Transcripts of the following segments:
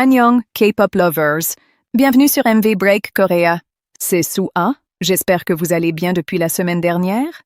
Annyeong, K-pop lovers. Bienvenue sur MV Break Korea. C'est Soo-ah. J'espère que vous allez bien depuis la semaine dernière.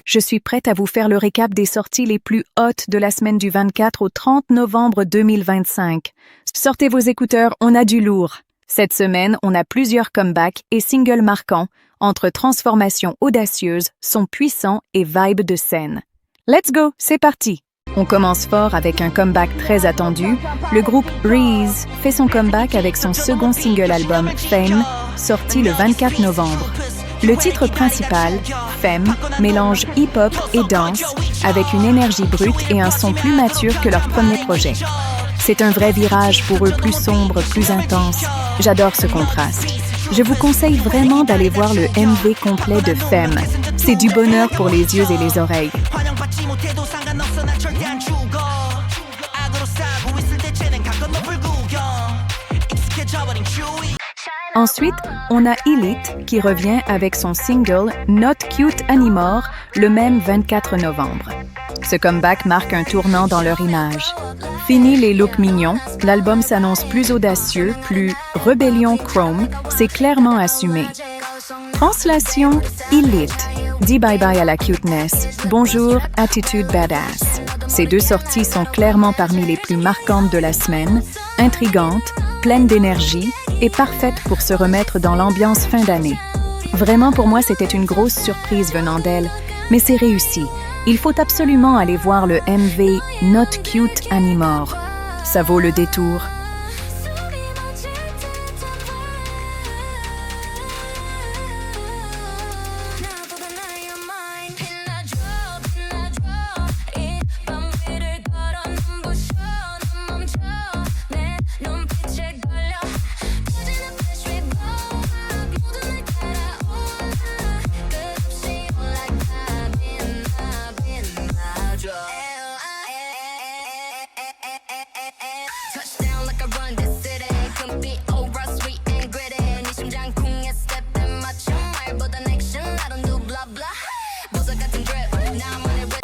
Je suis prête à vous faire le récap des sorties les plus hautes de la semaine du 24 au 30 novembre 2025. Sortez vos écouteurs, on a du lourd. Cette semaine, on a plusieurs comebacks et singles marquants, entre transformations audacieuses, sons puissants et vibes de scène. Let's go, c'est parti! On commence fort avec un comeback très attendu. Le groupe Reese fait son comeback avec son second single album, Fame, sorti le 24 novembre. Le titre principal, Femme, mélange hip-hop et danse, avec une énergie brute et un son plus mature que leur premier projet. C'est un vrai virage pour eux, plus sombre, plus intense. J'adore ce contraste. Je vous conseille vraiment d'aller voir le MV complet de Femme. C'est du bonheur pour les yeux et les oreilles. Ensuite, on a Elite qui revient avec son single Not Cute Anymore le même 24 novembre. Ce comeback marque un tournant dans leur image. Fini les looks mignons, l'album s'annonce plus audacieux, plus rébellion chrome, c'est clairement assumé. Translation Elite. Dis bye-bye à la cuteness. Bonjour, attitude badass. Ces deux sorties sont clairement parmi les plus marquantes de la semaine, intrigantes, pleines d'énergie et parfaites pour se remettre dans l'ambiance fin d'année. Vraiment, pour moi, c'était une grosse surprise venant d'elle, mais c'est réussi. Il faut absolument aller voir le MV Not Cute Anymore. Ça vaut le détour.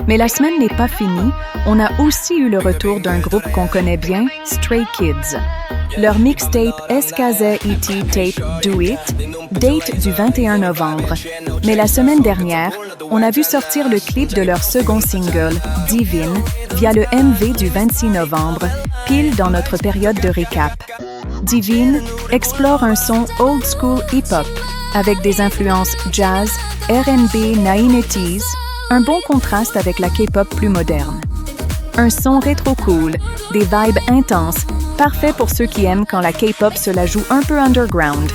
Mais la semaine n'est pas finie, on a aussi eu le retour d'un groupe qu'on connaît bien, Stray Kids. Leur mixtape SKZ Tape Do It date du 21 novembre. Mais la semaine dernière, on a vu sortir le clip de leur second single, Divine, via le MV du 26 novembre, pile dans notre période de récap. Divine explore un son old school hip-hop, avec des influences jazz, R&B 90s, un bon contraste avec la K-pop plus moderne. Un son rétro-cool, des vibes intenses, parfait pour ceux qui aiment quand la K-pop se la joue un peu underground.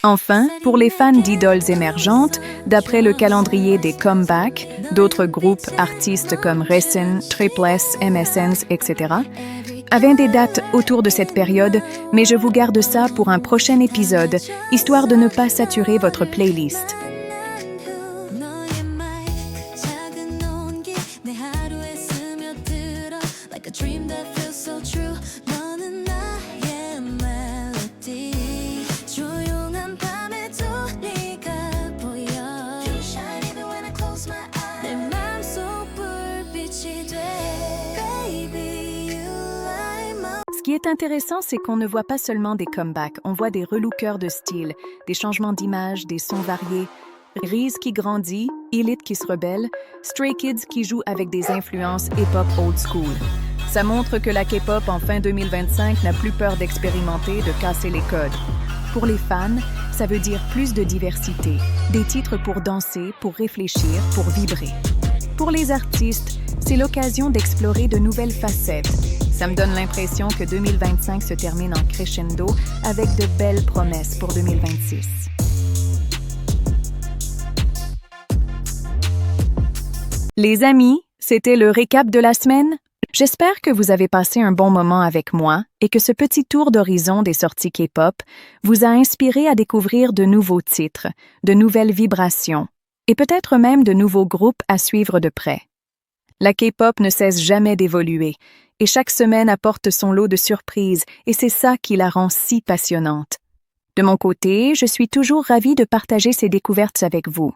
Enfin, pour les fans d'idoles émergentes, d'après le calendrier des comebacks, d'autres groupes, artistes comme Resin, Tripless, MSNs, etc., avaient des dates autour de cette période, mais je vous garde ça pour un prochain épisode, histoire de ne pas saturer votre playlist. Ce qui est intéressant, c'est qu'on ne voit pas seulement des comebacks, on voit des relookers de style, des changements d'image, des sons variés, Reese qui grandit, Elite qui se rebelle, Stray Kids qui joue avec des influences hip-hop old school. Ça montre que la K-pop en fin 2025 n'a plus peur d'expérimenter, de casser les codes. Pour les fans, ça veut dire plus de diversité, des titres pour danser, pour réfléchir, pour vibrer. Pour les artistes, c'est l'occasion d'explorer de nouvelles facettes. Ça me donne l'impression que 2025 se termine en crescendo avec de belles promesses pour 2026. Les amis, c'était le récap de la semaine. J'espère que vous avez passé un bon moment avec moi et que ce petit tour d'horizon des sorties K-pop vous a inspiré à découvrir de nouveaux titres, de nouvelles vibrations et peut-être même de nouveaux groupes à suivre de près. La K-pop ne cesse jamais d'évoluer, et chaque semaine apporte son lot de surprises, et c'est ça qui la rend si passionnante. De mon côté, je suis toujours ravie de partager ces découvertes avec vous.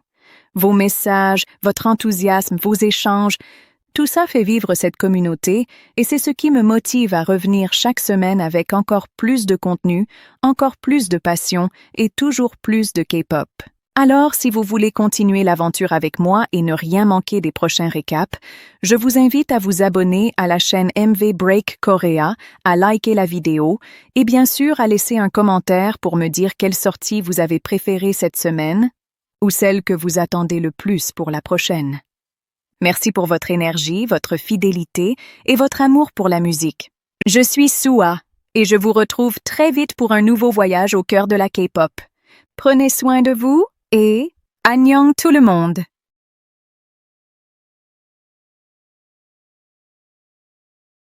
Vos messages, votre enthousiasme, vos échanges, tout ça fait vivre cette communauté, et c'est ce qui me motive à revenir chaque semaine avec encore plus de contenu, encore plus de passion et toujours plus de K-pop. Alors, si vous voulez continuer l'aventure avec moi et ne rien manquer des prochains récaps, je vous invite à vous abonner à la chaîne MV Break Korea, à liker la vidéo et bien sûr à laisser un commentaire pour me dire quelle sortie vous avez préférée cette semaine ou celle que vous attendez le plus pour la prochaine. Merci pour votre énergie, votre fidélité et votre amour pour la musique. Je suis Sua et je vous retrouve très vite pour un nouveau voyage au cœur de la K-pop. Prenez soin de vous et annyeong tout le monde!